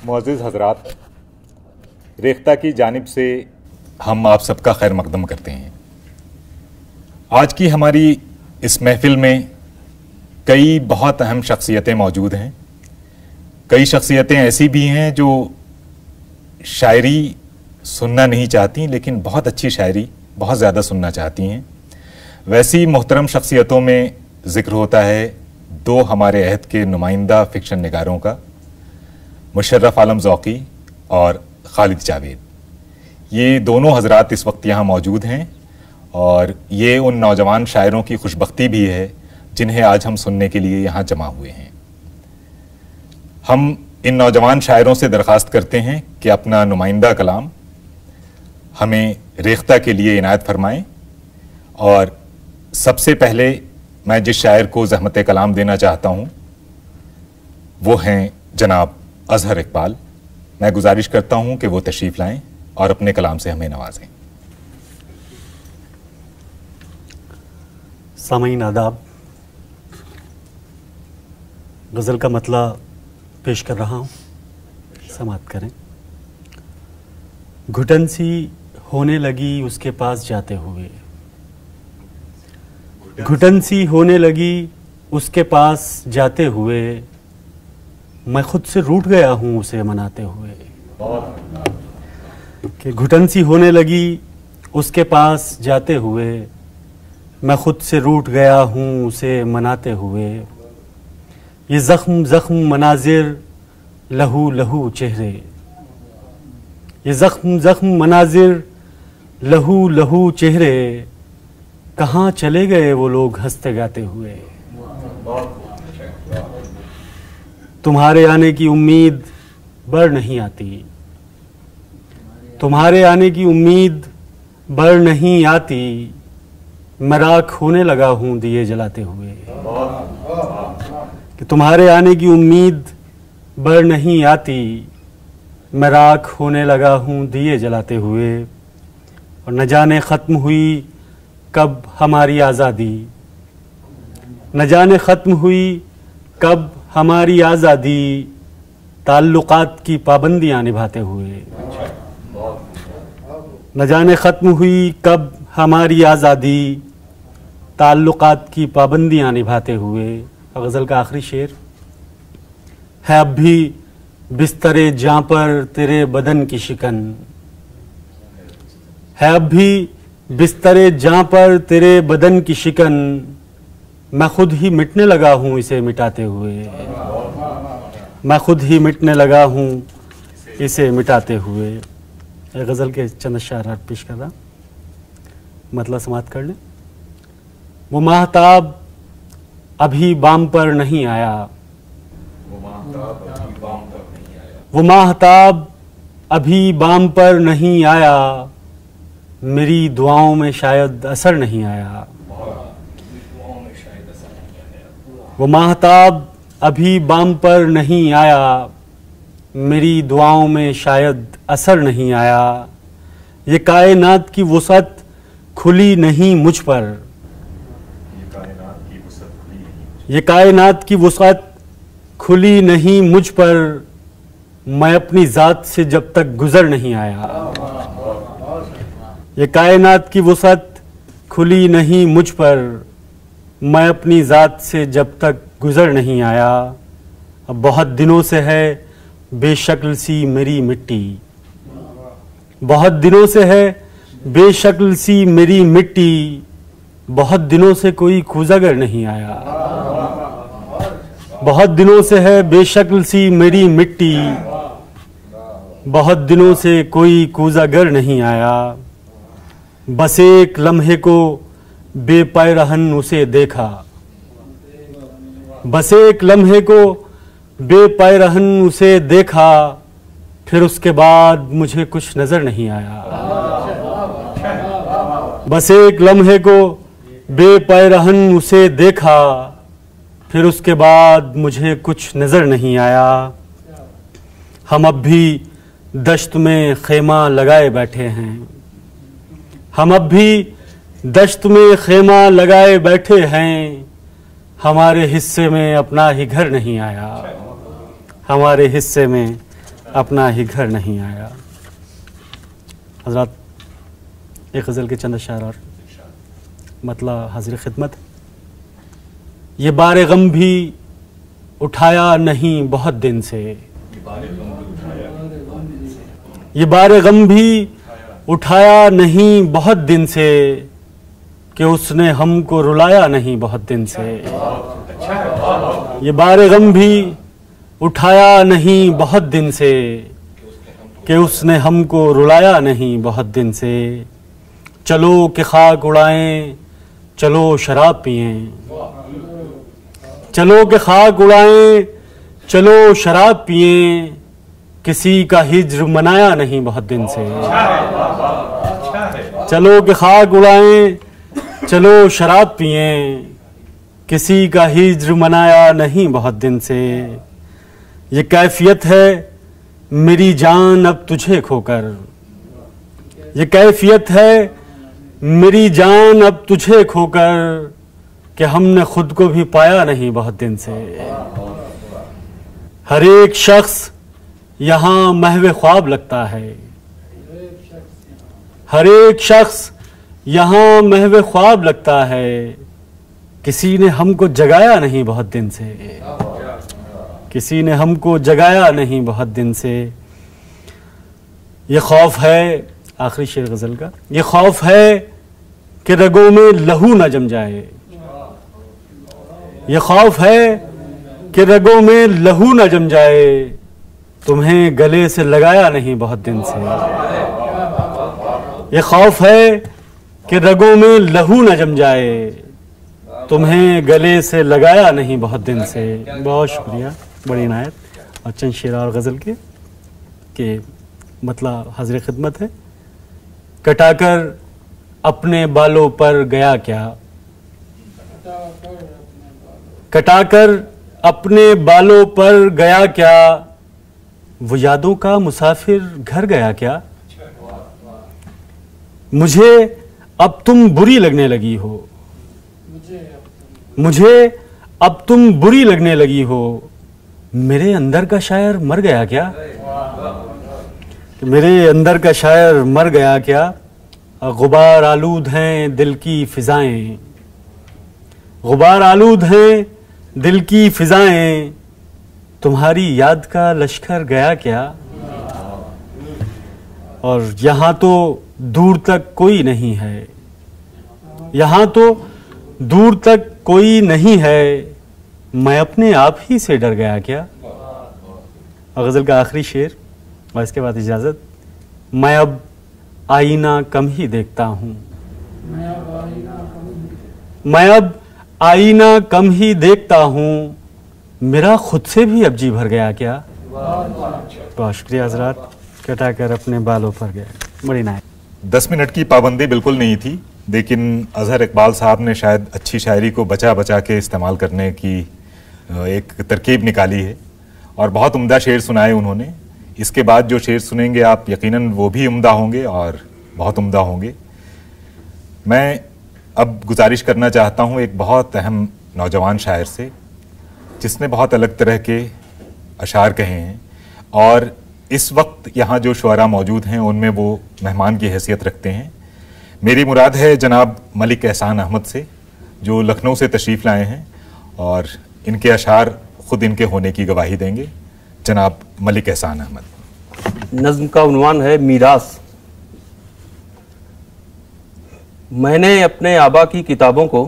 मुअज़्ज़िज़ हज़रात, रेख्ता की जानिब से हम आप सबका खैर मकदम करते हैं। आज की हमारी इस महफिल में कई बहुत अहम शख्सियतें मौजूद हैं। कई शख्सियतें ऐसी भी हैं जो शायरी सुनना नहीं चाहती, लेकिन बहुत अच्छी शायरी बहुत ज़्यादा सुनना चाहती हैं। वैसी मोहतरम शख्सियतों में ज़िक्र होता है दो हमारे अहद के नुमाइंदा फ़िक्शन निगारों का, मुशर्रफ आलम ज़ौक़ी और खालिद जावेद। ये दोनों हज़रात इस वक्त यहाँ मौजूद हैं और ये उन नौजवान शायरों की खुशबख्ती भी है जिन्हें आज हम सुनने के लिए यहाँ जमा हुए हैं। हम इन नौजवान शायरों से दरख्वास्त करते हैं कि अपना नुमाइंदा कलाम हमें रेख्ता के लिए इनायत फरमाएं। और सबसे पहले मैं जिस शायर को ज़हमत कलाम देना चाहता हूँ वो हैं जनाब अज़हर इकबाल। मैं गुजारिश करता हूँ कि वो तशरीफ़ लाएं और अपने कलाम से हमें नवाजें। सामईन आदाब, गज़ल का मतला पेश कर रहा हूँ, समाअत करें। घुटन सी होने लगी उसके पास जाते हुए, घुटन सी होने लगी उसके पास जाते हुए, मैं खुद से रूठ गया हूँ उसे मनाते हुए। कि घुटन सी होने लगी उसके पास जाते हुए, मैं खुद से रूठ गया हूँ उसे मनाते हुए। ये ज़ख्म ज़ख्म मनाजिर लहू लहू चेहरे, ये ज़ख्म ज़ख्म मनाजिर लहू लहू चेहरे, कहाँ चले गए वो लोग हंसते गाते हुए। तुम्हारे आने की उम्मीद बढ़ नहीं आती, तुम्हारे आने की उम्मीद बढ़ नहीं आती, मैं राख होने लगा हूँ दिए जलाते हुए। कि तुम्हारे आने की उम्मीद बढ़ नहीं आती, मैं राख होने लगा हूँ दिए जलाते हुए। और न जाने ख़त्म हुई कब हमारी आज़ादी, न जाने ख़त्म हुई कब हमारी आज़ादी, ताल्लुकात की पाबंदियाँ निभाते हुए। न जाने ख़त्म हुई कब हमारी आज़ादी, ताल्लुकात की पाबंदियाँ निभाते हुए। और गज़ल का आखिरी शेर है, अब भी बिस्तरे जाँ पर तेरे बदन की शिकन, है अब भी बिस्तरे जाँ पर तेरे बदन की शिकन, मैं खुद ही मिटने लगा हूँ इसे मिटाते हुए। मैं खुद ही मिटने लगा हूँ इसे मिटाते हुए। गज़ल के चंद अशआर पेश कर रहा, मतलब समाअत कर लें। वो माहताब अभी बाम पर नहीं आया, वो माहताब अभी बाम पर नहीं आया, मेरी दुआओं में शायद असर नहीं आया। वो माहताब अभी बाम पर नहीं आया, मेरी दुआओं में शायद असर नहीं आया। ये कायनात की वुसअत खुली नहीं मुझ पर, ये कायनात की वुसअत खुली नहीं मुझ पर, मैं अपनी ज़ात से जब तक गुज़र नहीं आया। ये कायनात की वुसअत खुली नहीं मुझ पर, मैं अपनी ज़ात से जब तक गुज़र नहीं आया। अब बहुत दिनों से है बेशक्ल सी मेरी मिट्टी, बहुत दिनों से है बेशक्ल सी मेरी मिट्टी, बहुत दिनों से कोई कूज़ागर नहीं आया। बहुत दिनों से है बेशक्ल सी मेरी मिट्टी, बहुत दिनों से कोई कूज़ागर नहीं आया। बस एक लम्हे को बेपैरहन उसे देखा, बस एक लम्हे को बेपैरहन उसे देखा, फिर उसके बाद मुझे कुछ नजर नहीं आया। बस एक लम्हे को बेपैरहन उसे देखा, फिर उसके बाद मुझे कुछ नजर नहीं आया। हम अब भी दश्त में खेमा लगाए बैठे हैं, हम अब भी दश्त में खेमा लगाए बैठे हैं, हमारे हिस्से में अपना ही घर नहीं आया, हमारे हिस्से में अपना ही घर नहीं आया। हजरत, एक गज़ल के चंद अशार और मतलब हाजिर खिदमत। ये बारे गम भी उठाया नहीं बहुत दिन से, ये बारे गम भी उठाया नहीं बहुत दिन से, कि उसने हमको रुलाया नहीं बहुत दिन से। ये बारे गम भी उठाया नहीं बहुत दिन से, कि उसने हमको रुलाया नहीं बहुत दिन से। चलो कि खाक उड़ाएं, चलो शराब पिएं, चलो कि खाक उड़ाएं, चलो शराब पिएं, किसी का हिज्र मनाया नहीं बहुत दिन से। चलो कि खाक उड़ाएं, चलो शराब पिएं, किसी का हिज्र मनाया नहीं बहुत दिन से। ये कैफियत है मेरी जान अब तुझे खोकर, ये कैफियत है मेरी जान अब तुझे खोकर, कि हमने खुद को भी पाया नहीं बहुत दिन से। हर एक शख्स यहाँ महवे ख्वाब लगता है, हर एक शख्स यहाँ महवे ख्वाब लगता है, किसी ने हमको जगाया नहीं बहुत दिन से, किसी ने हमको जगाया नहीं बहुत दिन से। ये खौफ है, आखिरी शेर गज़ल का, ये खौफ है कि रगों में लहू न जम जाए, ये खौफ है कि रगों में लहू न जम जाए, तुम्हें गले से लगाया नहीं बहुत दिन से। ये खौफ है कि रगों में लहू न जम जाए, तुम्हें गले से लगाया नहीं बहुत दिन से। बहुत शुक्रिया, बड़ी इनायत। और चंद शेर और गज़ल के मतलब हाज़िर खिदमत है। कटाकर अपने बालों पर गया क्या, कटाकर अपने बालों पर गया क्या, वो यादों का मुसाफिर घर गया क्या। मुझे अब तुम बुरी लगने लगी हो, मुझे अब तुम बुरी लगने लगी हो, मेरे अंदर का शायर मर गया क्या, मेरे अंदर का शायर मर गया क्या। गुबार आलूद हैं दिल की फिजाएं, गुबार आलूद हैं दिल की फिजाएं, तुम्हारी याद का लश्कर गया क्या। और यहाँ तो दूर तक कोई नहीं है, यहाँ तो दूर तक कोई नहीं है, मैं अपने आप ही से डर गया क्या। और गज़ल का आखिरी शेर और इसके बाद इजाज़त। मैं अब आईना कम ही देखता हूँ, मैं अब आईना कम ही देखता हूँ, मेरा खुद से भी अब जी भर गया क्या। बहुत शुक्रिया हज़रात, कटाकर अपने बालों पर गया। बड़ी नायक। 10 मिनट की पाबंदी बिल्कुल नहीं थी, लेकिन अजहर इकबाल साहब ने शायद अच्छी शायरी को बचा बचा के इस्तेमाल करने की एक तरकीब निकाली है और बहुत उम्दा शेर सुनाए उन्होंने। इसके बाद जो शेर सुनेंगे आप यकीनन वो भी उम्दा होंगे और बहुत उम्दा होंगे। मैं अब गुजारिश करना चाहता हूँ एक बहुत अहम नौजवान शायर से, जिसने बहुत अलग तरह के अशार कहे हैं और इस वक्त यहाँ जो शुअरा मौजूद हैं उनमें वो मेहमान की हैसियत रखते हैं। मेरी मुराद है जनाब मलिक एहसान अहमद से, जो लखनऊ से तशरीफ़ लाए हैं और इनके अशार खुद इनके होने की गवाही देंगे। जनाब मलिक एहसान अहमद। नज़्म का उन्वान है मीरास। मैंने अपने आबा की किताबों को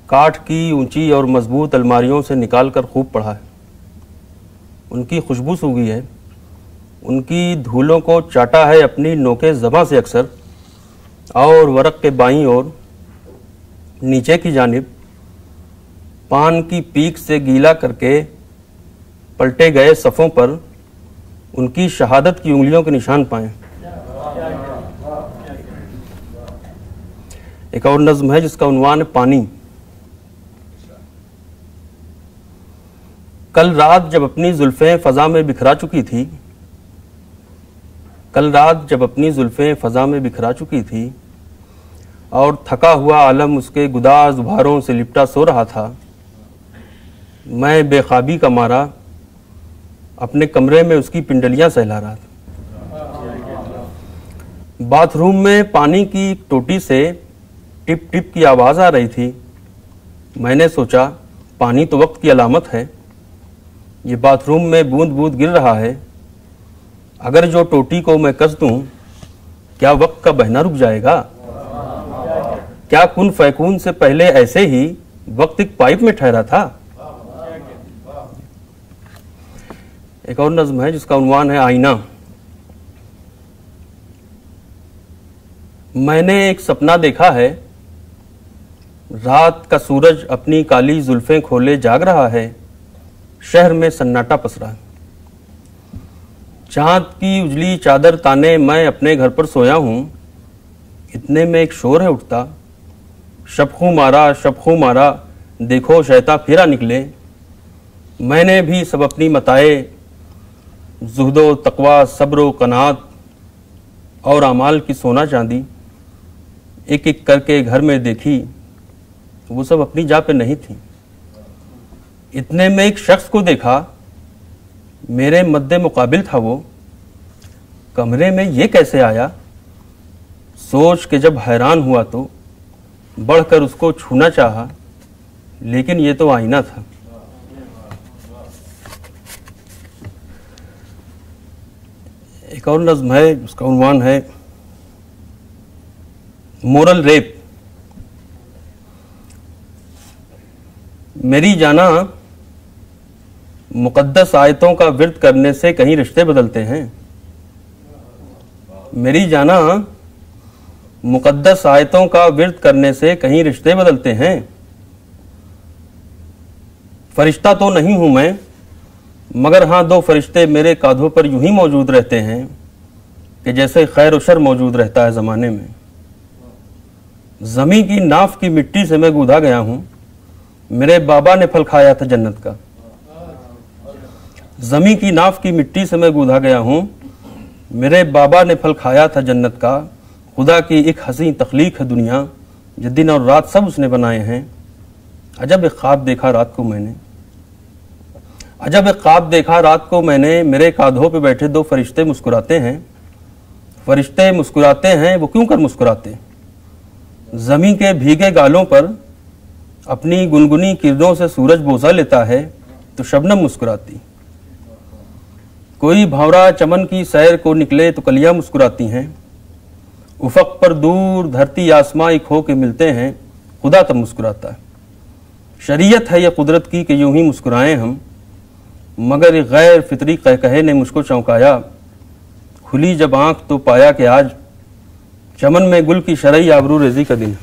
काठ की ऊंची और मजबूत अलमारियों से निकाल कर खूब पढ़ा है। उनकी खुशबू सूंघी है, उनकी धूलों को चाटा है अपनी नोके ज़बां से अक्सर, और वरक़ के बाईं ओर नीचे की जानिब पान की पीक से गीला करके पलटे गए सफ़ों पर उनकी शहादत की उंगलियों के निशान पाए। एक और नज़्म है जिसका उन्वान है पानी। कल रात जब अपनी जुल्फ़ें फ़ज़ा में बिखरा चुकी थी, कल रात जब अपनी जुल्फ़ें फ़ज़ा में बिखरा चुकी थी और थका हुआ आलम उसके गुदाज़ भारों से लिपटा सो रहा था, मैं बेख्वाबी का मारा अपने कमरे में उसकी पिंडलियां सहला रहा था। बाथरूम में पानी की टोटी से टिप टिप की आवाज़ आ रही थी। मैंने सोचा पानी तो वक्त की अलामत है, ये बाथरूम में बूंद बूंद गिर रहा है, अगर जो टोटी को मैं कस दूं क्या वक्त का बहना रुक जाएगा? क्या कुन फैकून से पहले ऐसे ही वक्त एक पाइप में ठहरा था? एक और नज्म है जिसका उन्वान है आईना। मैंने एक सपना देखा है, रात का सूरज अपनी काली जुल्फें खोले जाग रहा है, शहर में सन्नाटा पसरा है। चांद की उजली चादर ताने मैं अपने घर पर सोया हूं, इतने में एक शोर है उठता, शबखू मारा देखो शैता फिरा निकले। मैंने भी सब अपनी मताए जुहदो तकवा सब्रो कनात और अमाल की सोना चांदी एक एक करके घर में देखी, वो सब अपनी जा पे नहीं थी। इतने में एक शख्स को देखा, मेरे मद्दे मुकाबिल था वो, कमरे में ये कैसे आया? सोच के जब हैरान हुआ तो बढ़कर उसको छूना चाहा, लेकिन ये तो आईना था। एक और नज्म है, उसका उन्वान है मोरल रेप। मेरी जाना मुकद्दस आयतों का विर्द करने से कहीं रिश्ते बदलते हैं। मेरी जाना मुकद्दस आयतों का विर्द करने से कहीं रिश्ते बदलते हैं। फरिश्ता तो नहीं हूं मैं, मगर हाँ दो फरिश्ते मेरे कांधों पर यूं ही मौजूद रहते हैं कि जैसे खैर और शर मौजूद रहता है ज़माने में। ज़मीं की नाफ की मिट्टी से मैं गूंधा गया हूं, मेरे बाबा ने फल खाया था जन्नत का। ज़मीं की नाफ की मिट्टी से मैं गूंधा गया हूं, मेरे बाबा ने फल खाया था जन्नत का। खुदा की एक हसी तख्लीक है दुनिया, ये दिन और रात सब उसने बनाए हैं। अजब एक ख्वाब देखा रात को मैंने, अजब एक ख्वाब देखा रात को मैंने, मेरे कांधों पे बैठे दो फरिश्ते मुस्कुराते हैं। फरिश्ते मुस्कुराते हैं, वो क्यों कर मुस्कुराते? ज़मीं के भीगे गालों पर अपनी गुनगुनी किरणों से सूरज बोसा लेता है तो शबनम मुस्कुराती। कोई भंवरा चमन की सैर को निकले तो कलियां मुस्कुराती हैं। उफक पर दूर धरती आसमां एक हो के मिलते हैं, खुदा तब मुस्कुराता है। शरीयत है यह कुदरत की कि यूं ही मुस्कुराएं हम, मगर एक गैर फितरी कहकहे ने मुझको चौंकाया। खुली जब आंख तो पाया कि आज चमन में गुल की शरई आबरू रेजी का दिन।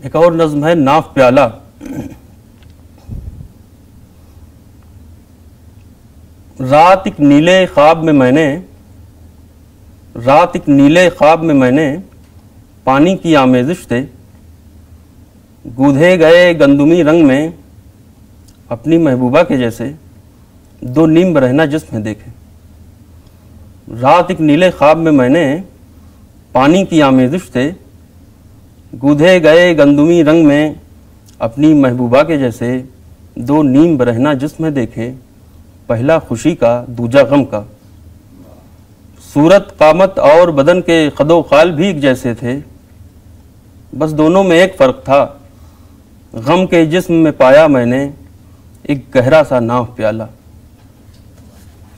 एक और नज्म है नाफ प्याला। रात एक नीले ख्वाब में मैंने पानी की आमेजिश से गूंधे गए गंदुमी रंग में अपनी महबूबा के जैसे दो नींब रहना जिस्म देखे। रात एक नीले ख्वाब में मैंने पानी की आमेजिश से गूंधे गए गंदुमी रंग में अपनी महबूबा के जैसे दो नींब रहना जिस्म देखे। पहला खुशी का दूजा गम का, सूरत कामत और बदन के खदो खाल भी एक जैसे थे, बस दोनों में एक फर्क था। गम के जिस्म में पाया मैंने एक गहरा सा नाव प्याला।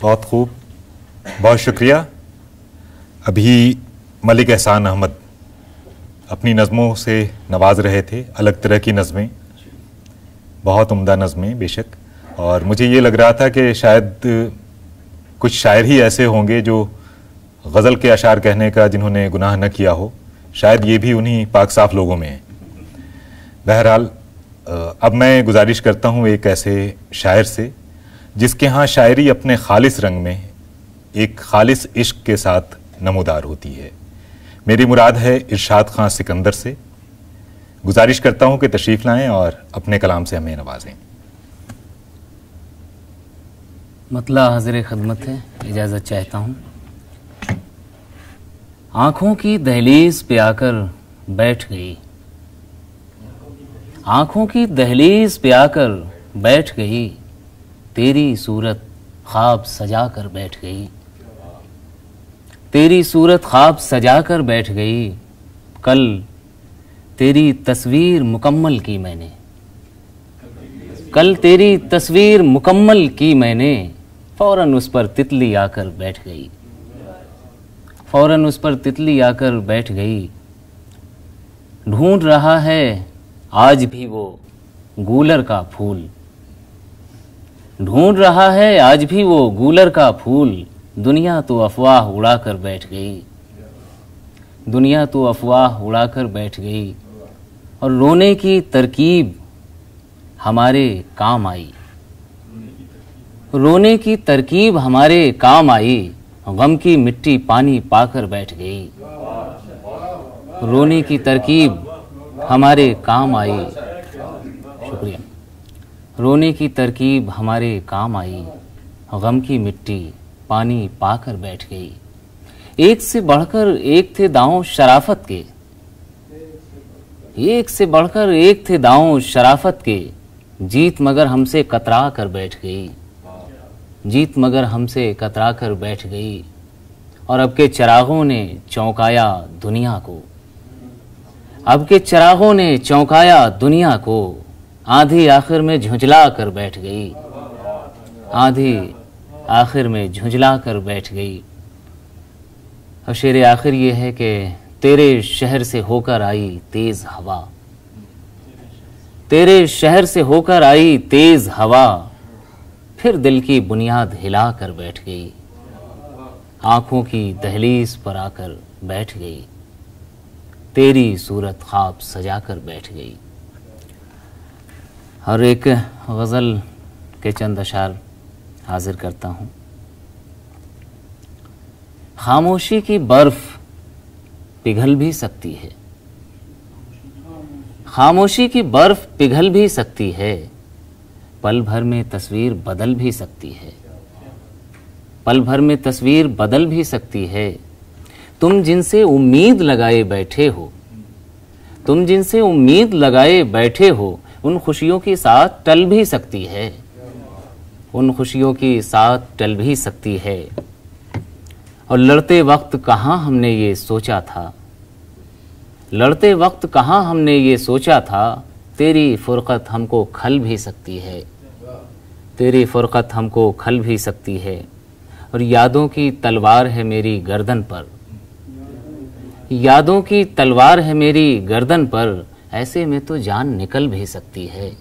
बहुत खूब, बहुत शुक्रिया। अभी मलिक एहसान अहमद अपनी नज़मों से नवाज रहे थे, अलग तरह की नज़में, बहुत उम्दा नज़में बेशक। और मुझे ये लग रहा था कि शायद कुछ शायर ही ऐसे होंगे जो गज़ल के अशार कहने का जिन्होंने गुनाह न किया हो, शायद ये भी उन्हीं पाक साफ लोगों में है। बहरहाल अब मैं गुजारिश करता हूँ एक ऐसे शायर से जिसके यहाँ शायरी अपने खालिस रंग में एक खालिस इश्क के साथ नमूदार होती है। मेरी मुराद है इरशाद खां सिकंदर से। गुजारिश करता हूँ कि तशरीफ़ लाएं और अपने कलाम से हमें नवाजें। मतला हाज़िर खिदमत है, इजाज़त चाहता हूँ। आँखों की दहलीज पे आकर बैठ गई, आंखों की दहलीज पे आकर बैठ गई, तेरी सूरत ख्वाब सजा कर बैठ गई। तेरी सूरत ख्वाब सजा कर बैठ गई। कल तेरी तस्वीर मुकम्मल की मैंने, कल तेरी तस्वीर मुकम्मल की मैंने, फौरन उस पर तितली आकर बैठ गई, फौरन उस पर तितली आकर बैठ गई। ढूंढ रहा है आज भी वो गूलर का फूल, ढूंढ रहा है आज भी वो गूलर का फूल, दुनिया तो अफवाह उड़ाकर बैठ गई, दुनिया तो अफवाह उड़ाकर बैठ गई। और रोने की तरकीब हमारे काम आई, रोने की तरकीब हमारे काम आई, गम की मिट्टी पानी पाकर बैठ गई, रोने की तरकीब हमारे काम आई। शुक्रिया। रोने की तरकीब हमारे काम आई, गम की मिट्टी पानी पाकर बैठ गई। एक से बढ़कर एक थे दांव शराफत के, एक से बढ़कर एक थे दांव शराफत के, जीत मगर हमसे कतरा कर बैठ गई, जीत मगर हमसे कतरा कर बैठ गई। और अब के चिरागों ने चौंकाया दुनिया को, अब के चिरागों ने चौंकाया दुनिया को, आंधी आखिर में झुंझला कर बैठ गई, आंधी आखिर में झुंझला कर बैठ गई। और शेर आखिर ये है कि तेरे शहर से होकर आई तेज हवा, तेरे शहर से होकर आई तेज हवा, फिर दिल की बुनियाद हिला कर बैठ गई, आंखों की दहलीज पर आकर बैठ गई, तेरी सूरत ख्वाब सजा कर बैठ गई। और एक गज़ल के चंद अशार हाजिर करता हूँ। खामोशी की बर्फ पिघल भी सकती है, खामोशी की बर्फ पिघल भी सकती है, पल भर में तस्वीर बदल भी सकती है, पल भर में तस्वीर बदल भी सकती है। तुम जिनसे उम्मीद लगाए बैठे हो, तुम जिनसे उम्मीद लगाए बैठे हो, उन खुशियों की साथ टल भी सकती है, उन खुशियों की साथ टल भी सकती है। और लड़ते वक्त कहाँ हमने ये सोचा था, लड़ते वक्त कहाँ हमने ये सोचा था, तेरी फुरकत हमको खल भी सकती है, तेरी फुरकत हमको खल भी सकती है। और यादों की तलवार है मेरी गर्दन पर, यादों की तलवार है मेरी गर्दन पर, ऐसे में तो जान निकल भी सकती है,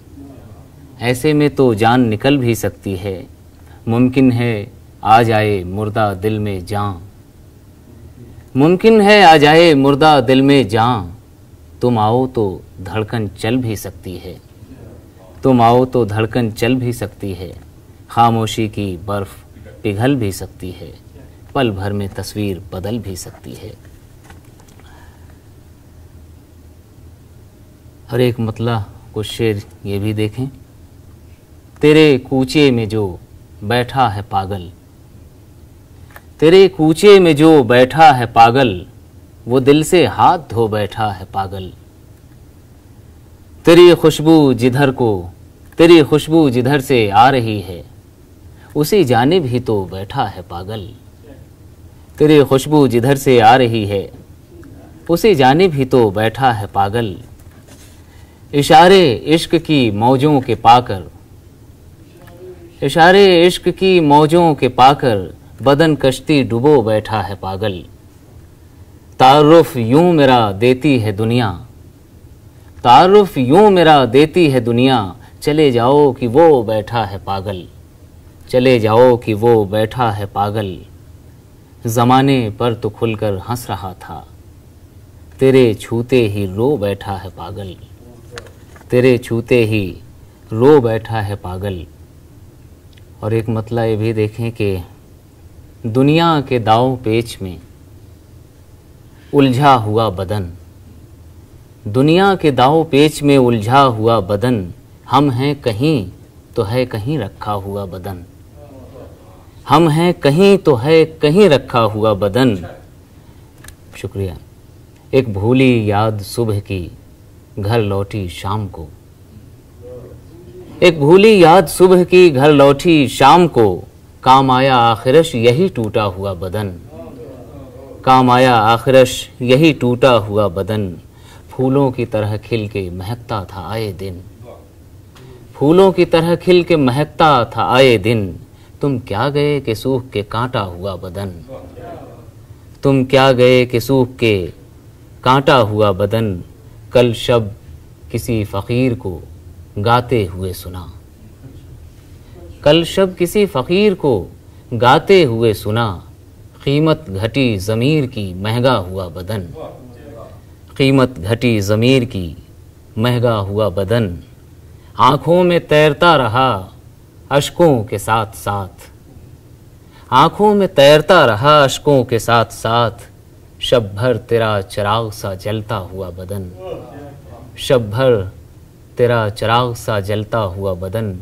ऐसे में तो जान निकल भी सकती है। मुमकिन है आ जाए मुर्दा दिल में जान, मुमकिन है आ जाए मुर्दा दिल में जान, तुम आओ तो धड़कन चल भी सकती है, तुम आओ तो धड़कन चल भी सकती है। खामोशी की बर्फ पिघल भी सकती है, पल भर में तस्वीर बदल भी सकती है। हर एक मतला कुछ शेर ये भी देखें। तेरे कूचे में जो बैठा है पागल, तेरे कूचे में जो बैठा है पागल, वो दिल से हाथ धो बैठा है पागल। तेरी खुशबू जिधर को, तेरी खुशबू जिधर से आ रही है, उसी जानिब ही तो बैठा है पागल। तेरी खुशबू जिधर से आ रही है, उसी जानिब ही तो बैठा है पागल। इशारे इश्क की मौजों के पाकर, इशारे इश्क की मौजों के पाकर, बदन कश्ती डुबो बैठा है पागल। तारुफ यूं मेरा देती है दुनिया, तारुफ यूं मेरा देती है दुनिया, चले जाओ कि वो बैठा है पागल, चले जाओ कि वो बैठा है पागल। ज़माने पर तो खुलकर हंस रहा था, तेरे छूते ही रो बैठा है पागल, तेरे छूते ही रो बैठा है पागल। और एक मतला ये भी देखें कि दुनिया के दाव पेच में उलझा हुआ बदन, दुनिया के दाव पेच में उलझा हुआ बदन, हम हैं कहीं तो है कहीं रखा हुआ बदन, हम हैं कहीं तो है कहीं रखा हुआ बदन। शुक्रिया। एक भूली याद सुबह की घर लौटी शाम को, एक भूली याद सुबह की घर लौटी शाम को, काम आया आखिरश यही टूटा हुआ बदन। काम आया आखिरश यही टूटा हुआ बदन, फूलों की तरह खिल के महकता था आए दिन। फूलों की तरह खिल के महकता था आए दिन, तुम क्या गए कि सूख के कांटा हुआ बदन। तुम क्या गए कि सूख के कांटा हुआ बदन, कल शब किसी फ़कीर को गाते हुए सुना। कल शब किसी फ़कीर को गाते हुए सुना, कीमत घटी ज़मीर की महंगा हुआ बदन। कीमत घटी ज़मीर की महंगा हुआ बदन, आँखों में तैरता रहा अश्कों के साथ साथ। आँखों में तैरता रहा अश्कों के साथ साथ, शब भर तेरा चिराग सा जलता हुआ बदन। शब भर तेरा चिराग सा जलता हुआ बदन,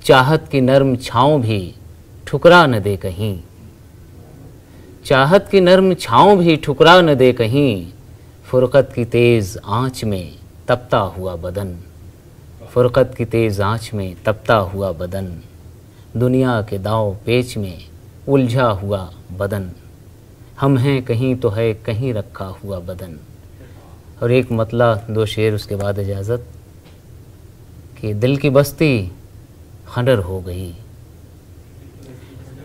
चाहत की नर्म छाँव भी ठुकरा न दे कहीं। चाहत की नर्म छाँव भी ठुकरा न दे कहीं, फुरकत की तेज़ आँच में तपता हुआ बदन। फुरकत की तेज़ आँच में तपता हुआ बदन, दुनिया के दाव पेच में उलझा हुआ बदन। हम हैं कहीं तो है कहीं रखा हुआ बदन। और एक मतला दो शेर उसके बाद इजाज़त कि दिल की बस्ती खंडर हो गई।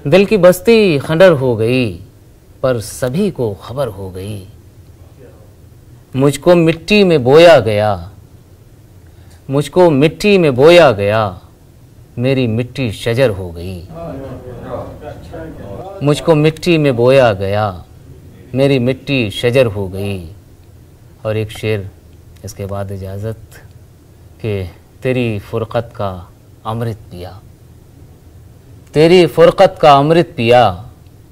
दिल की बस्ती खंडर हो गई, पर सभी को खबर हो गई। मुझको मिट्टी में बोया गया, मुझको मिट्टी में बोया गया, मेरी मिट्टी शजर हो गई। मुझको मिट्टी में बोया गया, मेरी मिट्टी शजर हो गई। और एक शेर इसके बाद इजाज़त कि तेरी फुरकत का अमृत पिया। तेरी फुरकत का अमृत पिया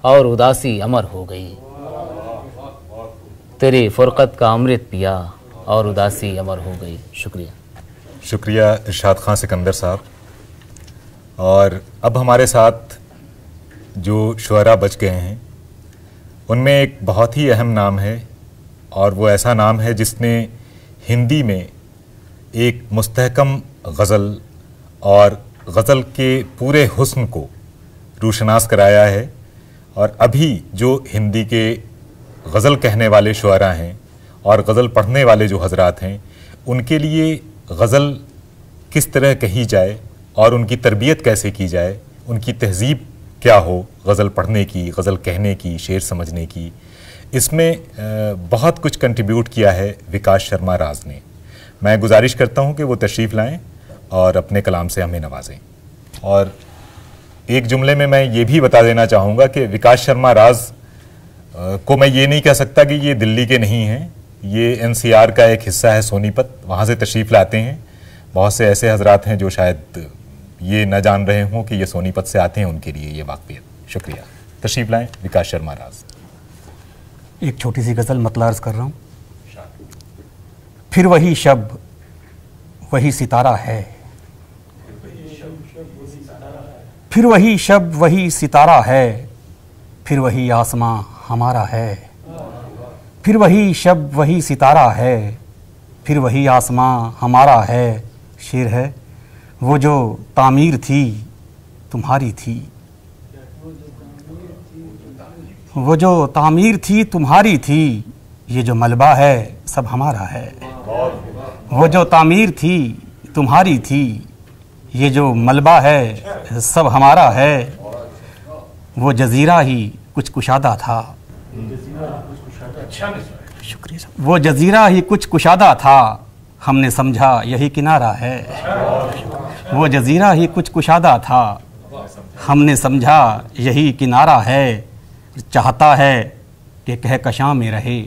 और उदासी अमर हो गई। तेरी फुरकत का अमृत पिया और उदासी अमर हो गई। शुक्रिया। शुक्रिया इरशाद खान सिकंदर साहब। और अब हमारे साथ जो शुअरा बच गए हैं उनमें एक बहुत ही अहम नाम है, और वो ऐसा नाम है जिसने हिंदी में एक मुस्तहकम गज़ल और गज़ल के पूरे हुस्न को रूशनास कराया है। और अभी जो हिंदी के गज़ल कहने वाले शुअरा हैं और गज़ल पढ़ने वाले जो हजरात हैं, उनके लिए गज़ल किस तरह कही जाए और उनकी तरबियत कैसे की जाए, उनकी तहज़ीब क्या हो गज़ल पढ़ने की, गज़ल कहने की, शेर समझने की, इसमें बहुत कुछ कंट्रीब्यूट किया है विकास शर्मा राज ने। मैं गुजारिश करता हूं कि वो तशरीफ़ लाएं और अपने कलाम से हमें नवाजें। और एक जुमले में मैं ये भी बता देना चाहूँगा कि विकास शर्मा राज को मैं ये नहीं कह सकता कि ये दिल्ली के नहीं हैं, ये NCR का एक हिस्सा है सोनीपत, वहाँ से तशरीफ़ लाते हैं। बहुत से ऐसे हजरात हैं जो शायद ये न जान रहे हों कि ये सोनीपत से आते हैं, उनके लिए ये वाक़ियत। शुक्रिया। तशरीफ़ लाएँ विकास शर्मा राज। एक छोटी सी गज़ल मतला अर्ज़ कर रहा हूँ। फिर वही शब वही सितारा है, फिर वही शब वही सितारा है, फिर वही आसमां हमारा है। फिर वही शब वही सितारा है, फिर वही आसमां हमारा है। शेर है, वो जो तामीर थी तुम्हारी थी, वो जो तामीर थी तुम्हारी थी, ये जो मलबा है सब हमारा है। वो जो तामीर थी तुम्हारी थी, ये जो मलबा है सब हमारा है। वो जजीरा ही कुछ कुशादा था, शुक्रिया। वो जजीरा ही कुछ कुशादा था, हमने समझा यही किनारा है। वो जजीरा ही कुछ कुशादा था, हमने समझा यही किनारा है। चाहता है कि कहकशां में रहे,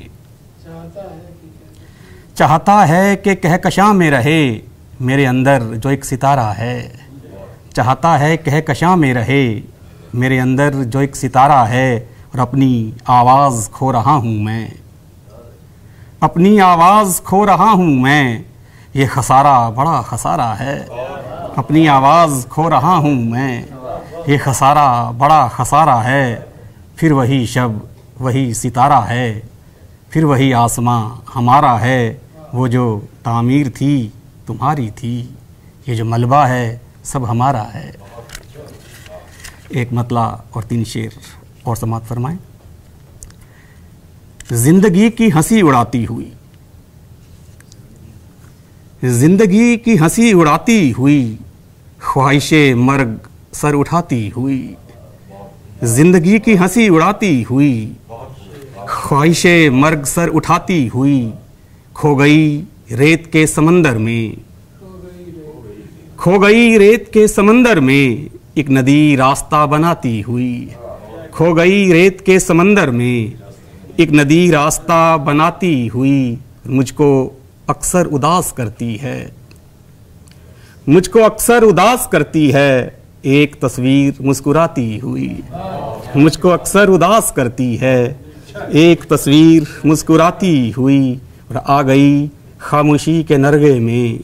चाहता है कि कहकशां में रहे, मेरे अंदर जो एक सितारा है। चाहता है कहकशां में रहे, मेरे अंदर जो एक सितारा है। और अपनी आवाज़ खो रहा हूँ मैं, अपनी आवाज़ खो रहा हूँ मैं, ये खसारा बड़ा खसारा है। अपनी आवाज़ खो रहा हूँ मैं, ये खसारा बड़ा खसारा है। फिर वही शब वही सितारा है, फिर वही आसमां हमारा है। वो जो तामीर थी तुम्हारी थी, ये जो मलबा है सब हमारा है। एक मतला और 3 शेर और समात फरमाएं। जिंदगी की हंसी उड़ाती हुई, जिंदगी की हंसी उड़ाती हुई, ख्वाहिशे मर्ग सर उठाती हुई। जिंदगी की हंसी उड़ाती हुई, ख्वाहिशे मर्ग सर उठाती हुई। खो गई रेत के समंदर में, खो गई रेत के समंदर में, एक नदी रास्ता बनाती हुई। खो गई रेत के समंदर में, एक नदी रास्ता बनाती हुई। मुझको अक्सर उदास करती है, मुझको अक्सर उदास करती है, एक तस्वीर मुस्कुराती हुई। मुझको अक्सर उदास करती है, एक तस्वीर मुस्कुराती हुई। और आ गई खामोशी के नरगे में,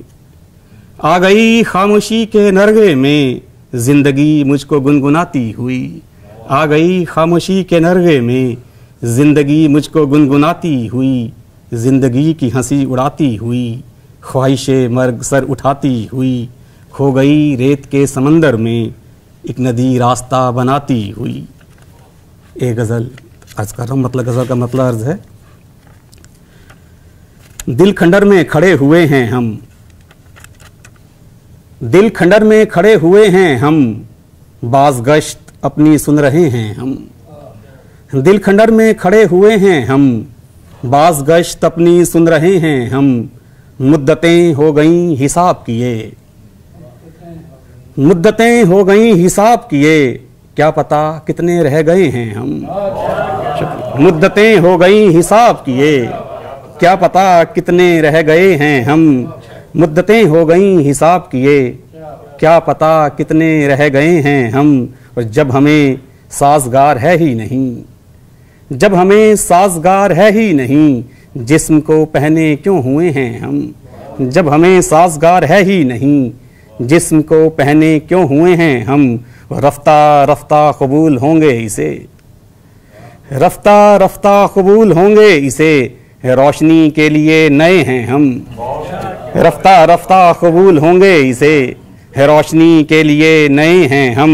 आ गई खामोशी के नरगे में, जिंदगी मुझको गुनगुनाती हुई। आ गई खामोशी के नरगे में, जिंदगी मुझको गुनगुनाती हुई। जिंदगी की हंसी उड़ाती हुई, ख्वाहिशे मर्ग सर उठाती हुई। खो गई रेत के समंदर में, एक नदी रास्ता बनाती हुई। एक गज़ल अर्ज कर रहा हूँ, मतलब गज़ल का मतलब अर्ज है। दिल खंडर में खड़े हुए हैं हम, दिल खंडर में खड़े हुए हैं हम, बाज़ गश्त अपनी सुन रहे हैं हम। दिल खंडर में खड़े हुए हैं हम, बाज़ गश्त अपनी सुन रहे हैं हम। मुद्दतें हो गईं हिसाब किए, मुद्दतें हो गईं हिसाब किए, क्या पता कितने रह गए हैं हम। मुद्दतें हो गईं हिसाब किए, क्या पता कितने रह गए हैं हम। मुद्दतें हो गईं हिसाब किए, क्या पता कितने रह गए हैं हम। और जब हमें साजगार है ही नहीं, जब हमें साजगार है ही नहीं, जिस्म को पहने क्यों हुए हैं हम। जब हमें साजगार है ही नहीं, जिस्म को पहने क्यों हुए हैं हम। रफ्ता रफ्ता कबूल होंगे इसे, रफ्ता रफ्ता कबूल होंगे इसे, रोशनी के लिए नए हैं हम। रफ्ता रफ्ता कबूल होंगे इसे, रोशनी के लिए नए हैं हम।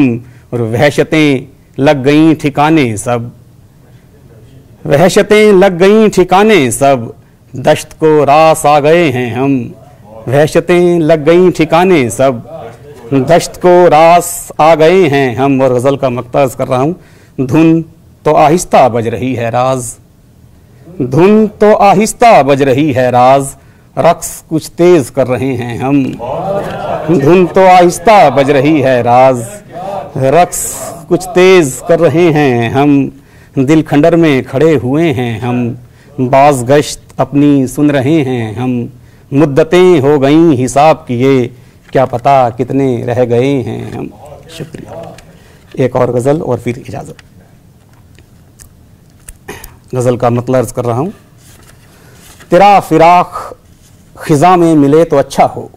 और वहशतें लग गईं ठिकाने सब, वहशतें लग गईं ठिकाने सब, दश्त को रास आ गए हैं हम। वहशतें लग गईं ठिकाने सब, दश्त को रास आ गए हैं हम। और गज़ल का मकतज़ कर रहा हूँ। धुन तो आहिस्ता बज रही है राज, धुन तो आहिस्ता बज रही है राज, रक्स कुछ तेज कर रहे हैं हम। धुन तो आहिस्ता बज रही है राज, रक्स कुछ तेज कर रहे हैं हम। दिल खंडर में खड़े हुए हैं हम, बाज़ गश्त अपनी सुन रहे हैं हम। मुद्दतें हो गईं हिसाब किए, क्या पता कितने रह गए हैं हम। शुक्रिया। एक और गज़ल और फिर इजाज़त। गज़ल का मतलब अर्ज कर रहा हूँ। तेरा फिराक खिज़ा में मिले तो अच्छा हो,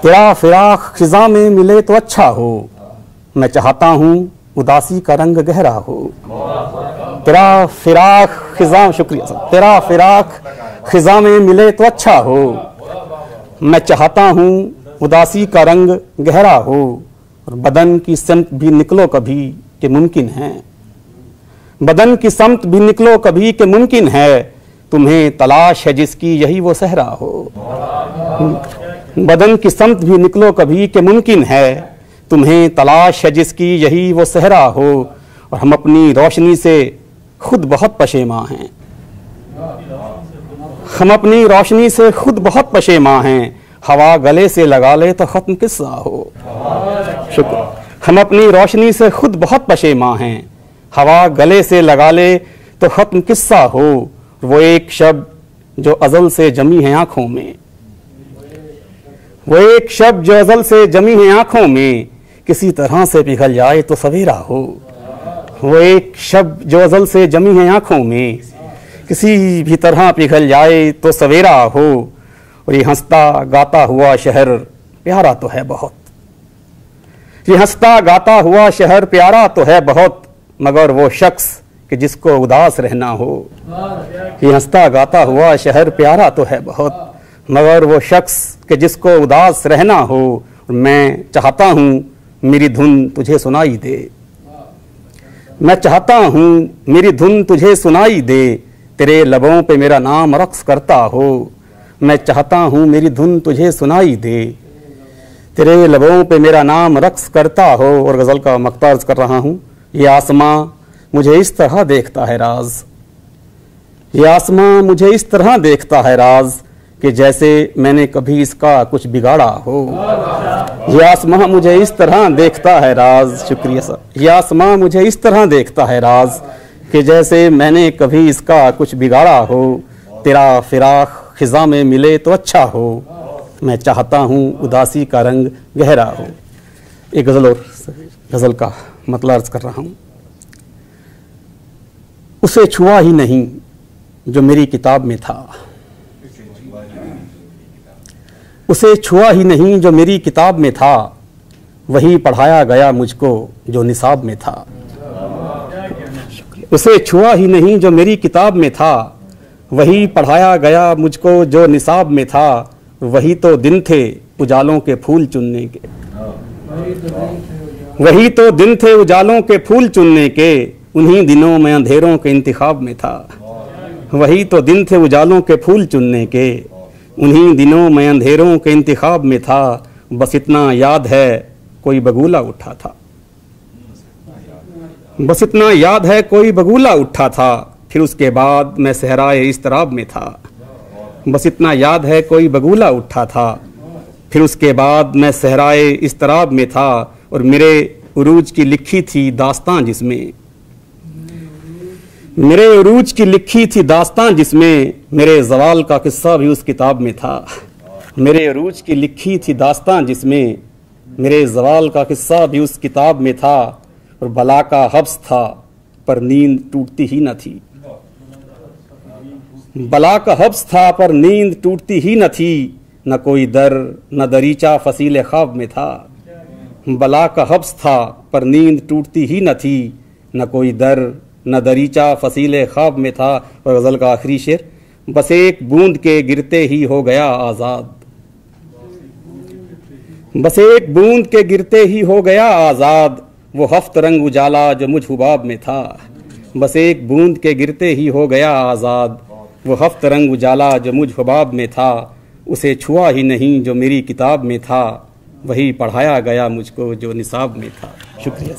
तेरा फिराक खिज़ा में मिले तो अच्छा हो। मैं चाहता हूँ उदासी का रंग गहरा हो। तेरा फिराक खिज़ा, शुक्रिया, तेरा फिराक खिज़ा में मिले तो अच्छा हो। मैं चाहता हूँ उदासी का रंग गहरा हो। और बदन की समत भी निकलो कभी कि मुमकिन है, बदन की समत भी निकलो कभी कि मुमकिन है। तुम्हें तलाश है जिसकी यही वो सहरा हो। बदन की समत भी निकलो कभी कि मुमकिन है, तुम्हें तलाश है जिसकी यही वो सहरा हो। और हम अपनी रोशनी से खुद बहुत पशेमां हैं, हम अपनी रोशनी से खुद बहुत पशेमां हैं। हवा गले से लगा ले तो खत्म किस्सा हो। शुक्र। हम अपनी रोशनी से खुद बहुत पशेमां हैं, हवा गले से लगा ले तो खत्म किस्सा हो। वो एक शब्द जो अज़ल से जमी है आंखों में, वो एक शब्द जो अज़ल से जमी है आंखों में, किसी तरह से पिघल जाए तो सवेरा हो। वो एक शब्द जो अज़ल से जमी है आंखों में, किसी भी तरह पिघल जाए तो सवेरा हो। और ये हंसता गाता हुआ शहर प्यारा तो है बहुत, ये हंसता गाता हुआ शहर प्यारा तो है बहुत, मगर वो शख्स कि जिसको उदास रहना हो। ये हंसता गाता हुआ शहर प्यारा तो है बहुत, मगर वो शख्स कि जिसको उदास रहना हो, मैं चाहता हूँ मेरी धुन तुझे सुनाई दे। मैं चाहता हूँ मेरी धुन तुझे सुनाई दे, तेरे लबों पे मेरा नाम रक्स करता हो। मैं चाहता हूँ मेरी धुन तुझे सुनाई दे, तेरे लबों पे मेरा नाम रक्स करता हो। और गज़ल का मक़ता अर्ज़ कर रहा हूँ। ये आसमां मुझे इस तरह देखता है राज, ये आसमां मुझे इस तरह देखता है राज, कि जैसे मैंने कभी इसका कुछ बिगाड़ा हो। ये आसमां मुझे इस तरह देखता है राज, शुक्रिया सर। ये आसमां मुझे इस तरह देखता है राज, कि जैसे मैंने कभी इसका कुछ बिगाड़ा हो। तेरा फिराक खिज़ा में मिले तो अच्छा हो, मैं चाहता हूँ उदासी का रंग गहरा हो। एक गज़ल और गज़ल का मतलब अर्ज कर रहा हूँ। उसे छुआ ही नहीं जो मेरी किताब में था, उसे छुआ ही नहीं जो मेरी किताब में था, वही पढ़ाया गया मुझको जो निसाब में था। उसे छुआ ही नहीं जो मेरी किताब में था, वही पढ़ाया गया मुझको जो निसाब में था। वही तो दिन थे उजालों के फूल चुनने के, वही तो दिन थे उजालों के फूल चुनने के, उन्हीं दिनों में अंधेरों के इंतखाब में था। वही तो दिन थे उजालों के फूल चुनने के, उन्हीं दिनों में अंधेरों के इंतखाब में था। बस इतना याद है कोई बगुला उठा था, बस इतना याद है कोई बगुला उठा था, फिर उसके बाद मैं सहराए इस्तराब में था। बस इतना याद है कोई बगुला उठा था, फिर उसके बाद मैं सहराए इस्तराब में था। और मेरे उरूज की लिखी थी दास्तां जिसमें, मेरे उरूज की लिखी थी दास्तां जिसमें, मेरे जवाल का किस्सा भी उस किताब में था। मेरे उरूज की लिखी थी दास्तां जिसमें, मेरे जवाल का किस्सा भी उस किताब में था। और बला का हब्स था पर नींद टूटती ही न थी, बला का हब्स था पर नींद टूटती ही न थी। न कोई दर न दरीचा फसीले ख्वाब में था, बला का हब्स था पर नींद टूटती ही न थी। न कोई दर न दरीचा फसीले ख्वाब में था। और गज़ल का आखिरी शेर, बस एक बूंद के गिरते ही हो गया आज़ाद, बस एक बूंद के गिरते ही हो गया आज़ाद, वो हफ्त रंग उजाला जो मुझ हुबाब में था। बस एक बूंद के गिरते ही हो गया आज़ाद, वो हफ्त रंग उजाला जो मुझ हुबाब में था। उसे छुआ ही नहीं जो मेरी किताब में था, वही पढ़ाया गया मुझको जो निसाब में था। शुक्रिया।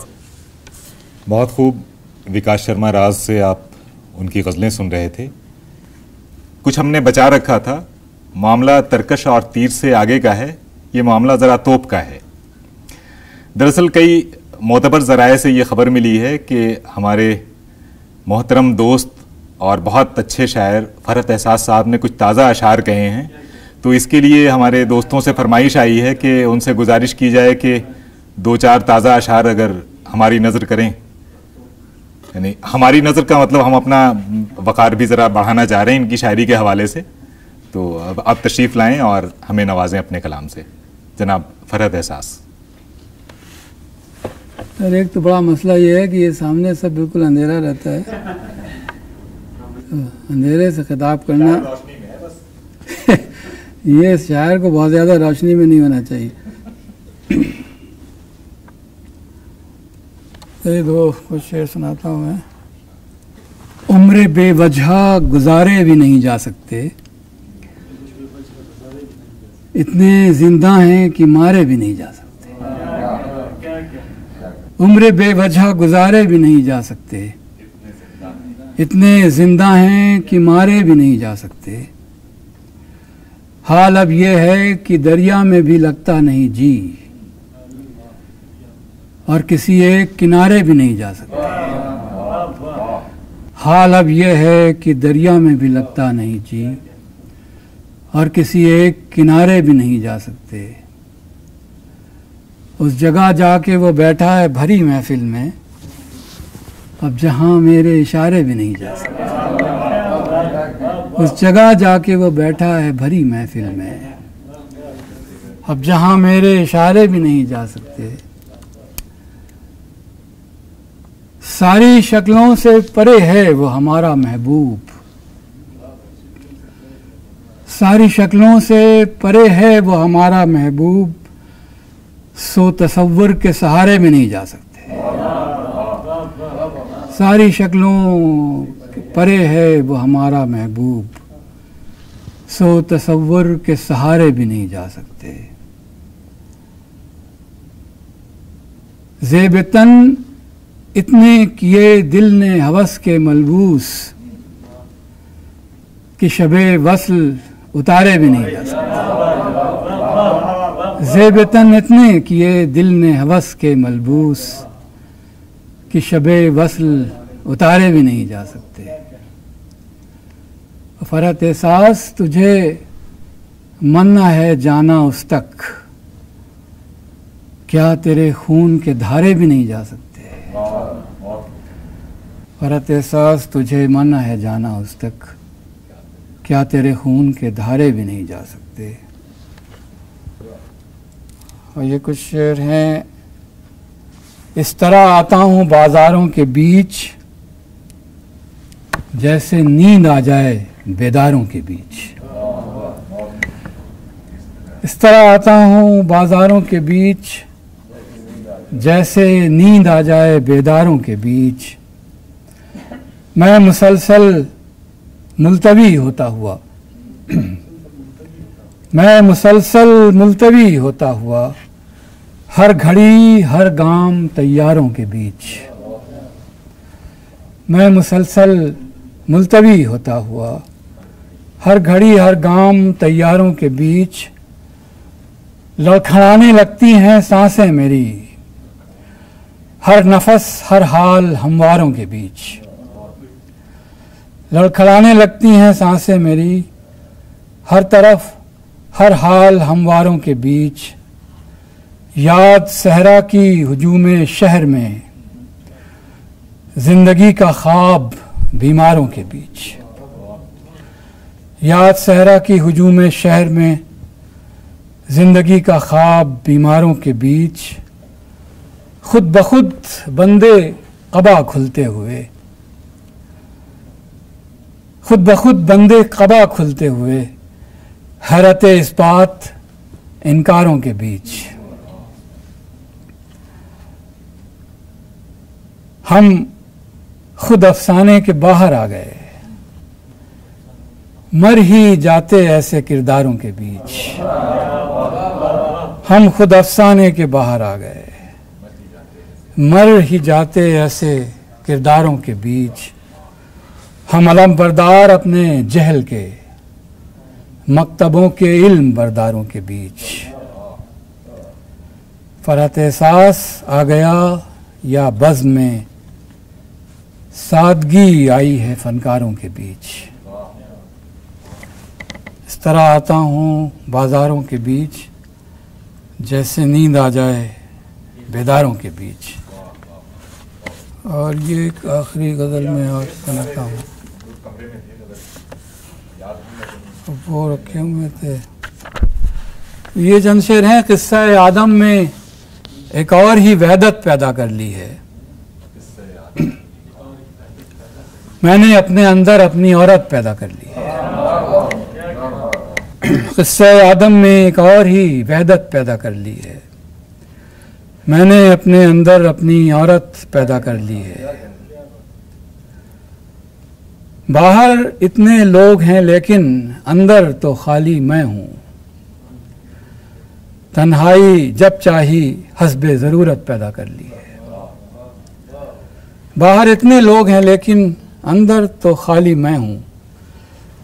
बहुत खूब। विकास शर्मा राज से आप उनकी गज़लें सुन रहे थे। कुछ हमने बचा रखा था। मामला तरकश और तीर से आगे का है, ये मामला ज़रा तोप का है। दरअसल कई मोतबर ज़राए से ये खबर मिली है कि हमारे मोहतरम दोस्त और बहुत अच्छे शायर फ़रहत एहसास साहब ने कुछ ताज़ा अशार कहे हैं। तो इसके लिए हमारे दोस्तों से फरमाइश आई है कि उनसे गुजारिश की जाए कि 2-4 ताज़ा अशार अगर हमारी नज़र करें। यानी हमारी नज़र का मतलब हम अपना वक़ार भी ज़रा बढ़ाना चाह रहे हैं इनकी शायरी के हवाले से। तो अब आप तशरीफ़ लाएं और हमें नवाजें अपने कलाम से। जनाब फ़रहत एहसास। सर, एक तो बड़ा मसला ये है कि ये सामने सब बिल्कुल अंधेरा रहता है, तो अंधेरे से खिताब करना ये शायर को बहुत ज़्यादा रोशनी में नहीं होना चाहिए। ये दो कुछ शेर सुनाता हूँ मैं। उम्र बेवजह गुजारे भी नहीं जा सकते, इतने जिंदा हैं कि मारे भी नहीं जा सकते। उम्र बेवजह गुजारे भी नहीं जा सकते, इतने जिंदा हैं कि मारे भी नहीं जा सकते। हाल अब यह है कि दरिया में भी लगता नहीं जी, और किसी एक किनारे भी नहीं जा सकते। हाल अब यह है कि दरिया में भी लगता नहीं जी, और किसी एक किनारे भी नहीं जा सकते। उस जगह जाके वो बैठा है भरी महफिल में, अब जहां मेरे इशारे भी नहीं जा सकते। उस जगह जाके वो बैठा है भरी महफिल में, अब जहां मेरे इशारे भी नहीं जा सकते। सारी शक्लों से परे है वो हमारा महबूब, सारी शक्लों से परे है वो हमारा महबूब, सो तसव्वुर के सहारे में नहीं जा सकते। सारी शक्लों के परे है वो हमारा महबूब, सो तसव्वुर के सहारे भी नहीं जा सकते। ज़ेब-ए-तन इतने किए दिल ने हवस के मलबूस, कि शबे वस्ल उतारे भी नहीं जा सकते। ज़ेब-ए-तन इतने किए दिल ने हवस के मलबूस, कि शबे वस्ल उतारे भी नहीं जा सकते। फ़रत एहसास तुझे मन्ना है जाना उस तक, क्या तेरे खून के धारे भी नहीं जा सकते। फ़रत एहसास तुझे मन्ना है जाना उस तक, क्या तेरे खून के धारे भी नहीं जा सकते। और ये कुछ शेर हैं। इस तरह आता हूँ बाज़ारों के बीच, जैसे नींद आ जाए बेदारों के बीच। इस तरह आता हूँ बाज़ारों के बीच, जैसे नींद आ जाए बेदारों के बीच। मैं मुसलसल मुल्तवी होता हुआ, मैं मुसलसल मुल्तवी होता हुआ, हर घड़ी हर गाम तैयारों के बीच। मैं मुसलसल मुल्तवी होता हुआ, हर घड़ी हर गाम तैयारों के बीच। लड़खड़ाने लगती हैं सांसें मेरी, हर नफस हर हाल हमवारों के बीच। लड़खड़ाने लगती हैं सांसें मेरी, हर तरफ हर हाल हमवारों के बीच। याद सहरा की हुजूम शहर में, जिंदगी का ख्वाब बीमारों के बीच। याद सहरा की हुजूम शहर में, जिंदगी का ख्वाब बीमारों के बीच। खुद बखुद बंदे क़बा खुलते हुए, खुद बखुद बंदे क़बा खुलते हुए, हैरत इस्बात इनकारों के बीच। हम खुद अफसाने के बाहर आ गए, मर ही जाते ऐसे किरदारों के बीच। हम खुद अफसाने के बाहर आ गए, मर ही जाते ऐसे किरदारों के बीच। हम अलम बरदार अपने जहल के, मकतबों के इल्म बरदारों के बीच। फ़रत एहसास आ गया या बज़्म में, सादगी आई है फनकारों के बीच। इस तरह आता हूँ बाज़ारों के बीच, जैसे नींद आ जाए बेदारों के बीच। और ये एक आखिरी गज़ल में और सुनाता हूँ, वो रखे हुए थे। ये चंद शेर हैं। किस्सा आदम में एक और ही वहदत पैदा कर ली है। मैंने अपने अंदर अपनी औरत पैदा कर ली है। किस्सा आदम में एक और ही वहदत पैदा कर ली है। मैंने अपने अंदर अपनी औरत पैदा कर ली है। बाहर इतने लोग हैं लेकिन अंदर तो खाली मैं हूँ। तन्हाई जब चाही हस्बे ज़रूरत पैदा कर ली है। बाहर इतने लोग हैं लेकिन अंदर तो खाली मैं हूँ।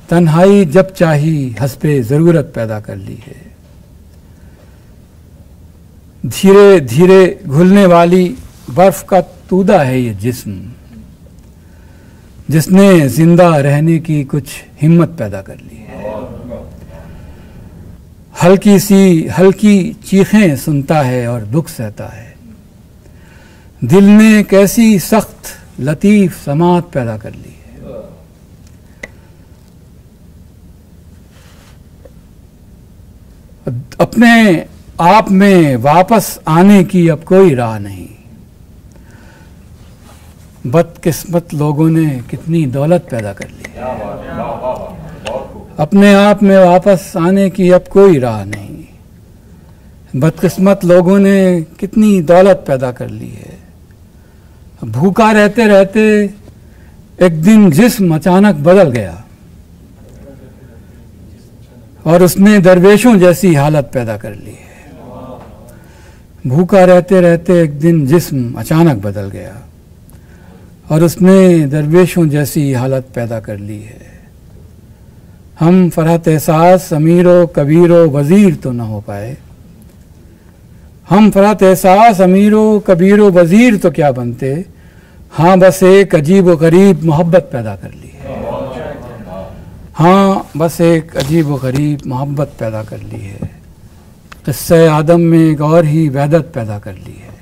तन्हाई जब चाही हस्बे ज़रूरत पैदा कर ली है। धीरे धीरे घुलने वाली बर्फ का तूदा है ये जिस्म, जिसने जिंदा रहने की कुछ हिम्मत पैदा कर ली है। हल्की सी हल्की चीखें सुनता है और दुख सहता है। दिल ने कैसी सख्त लतीफ समात पैदा कर ली है। अपने आप में वापस आने की अब कोई राह नहीं। बदकिस्मत लोगों ने कितनी दौलत पैदा कर ली है। अपने आप में वापस आने की अब कोई राह नहीं। बदकिस्मत लोगों ने कितनी दौलत पैदा कर ली है। भूखा रहते रहते एक दिन जिस्म अचानक बदल गया और उसने दरवेशों जैसी हालत पैदा कर ली है। भूखा रहते रहते एक दिन जिस्म अचानक बदल गया और उसने दरवेशों जैसी हालत पैदा कर ली है। हम फरहत एहसास अमीरो कबीरो वज़ीर तो न हो पाए, हम फरहत एहसास अमीरो कबीरो वज़ीर तो क्या बनते, हाँ बस एक अजीब व गरीब मोहब्बत पैदा कर ली है। हाँ बस एक अजीब व गरीब मोहब्बत पैदा कर ली है। क़िस्से आदम में एक और ही वहदत पैदा कर ली है।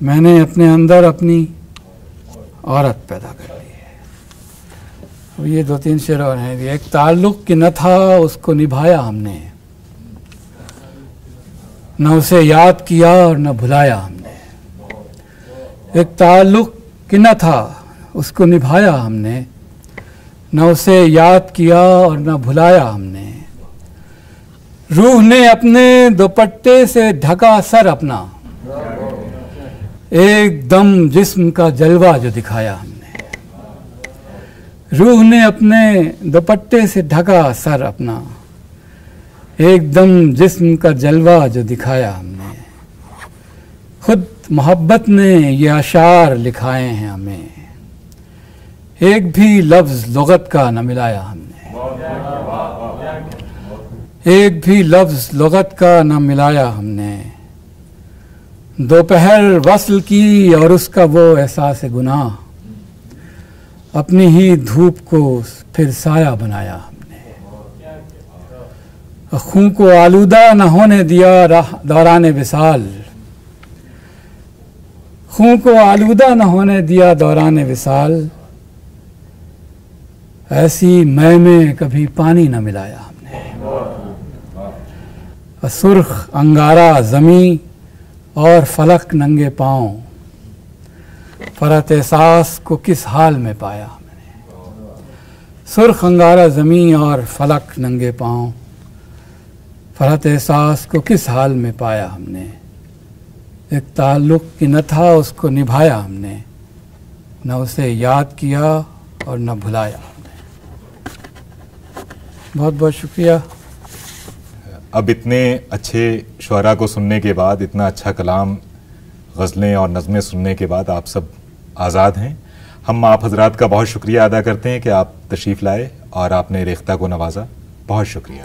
मैंने अपने अंदर अपनी औरत पैदा कर ली है। अब ये 2-3 शेर और हैं। एक ताल्लुक़ कि न था उसको निभाया हमने, न उसे याद किया और न भुलाया हमने। एक ताल्लुक़ कि न था उसको निभाया हमने, न उसे याद किया और न भुलाया हमने। रूह ने अपने दुपट्टे से ढका सर अपना, एकदम जिस्म का जलवा जो दिखाया हमने। रूह ने अपने दुपट्टे से ढका सर अपना, एकदम जिस्म का जलवा जो दिखाया हमने। खुद मोहब्बत ने ये अशार लिखाए हैं हमें, एक भी लफ्ज़ लुग़त का न मिलाया हमने। एक भी लफ्ज़ लुग़त का न मिलाया हमने। दोपहर वस्ल की और उसका वो एहसास गुनाह, अपनी ही धूप को फिर साया बनाया हमने। खून को आलूदा न होने दिया दौरान विसाल, खून को आलूदा न होने दिया दौरान विसाल। ऐसी मैं में कभी पानी न मिलाया हमने। सुर्ख अंगारा ज़मी और फलक नंगे पाँव, फरहत एहसास को किस हाल में पाया हमने। सुर्ख अंगारा ज़मी और फलक नंगे पाँव, फरहत एहसास को किस हाल में पाया हमने। एक ताल्लुक़ कि न था उसको निभाया हमने, न उसे याद किया और न भुलाया हमने। बहुत बहुत शुक्रिया। अब इतने अच्छे शुअरा को सुनने के बाद, इतना अच्छा कलाम, गज़लें और नज़में सुनने के बाद आप सब आज़ाद हैं। हम आप हज़रात का बहुत शुक्रिया अदा करते हैं कि आप तशरीफ़ लाए और आपने रेख्ता को नवाजा। बहुत शुक्रिया।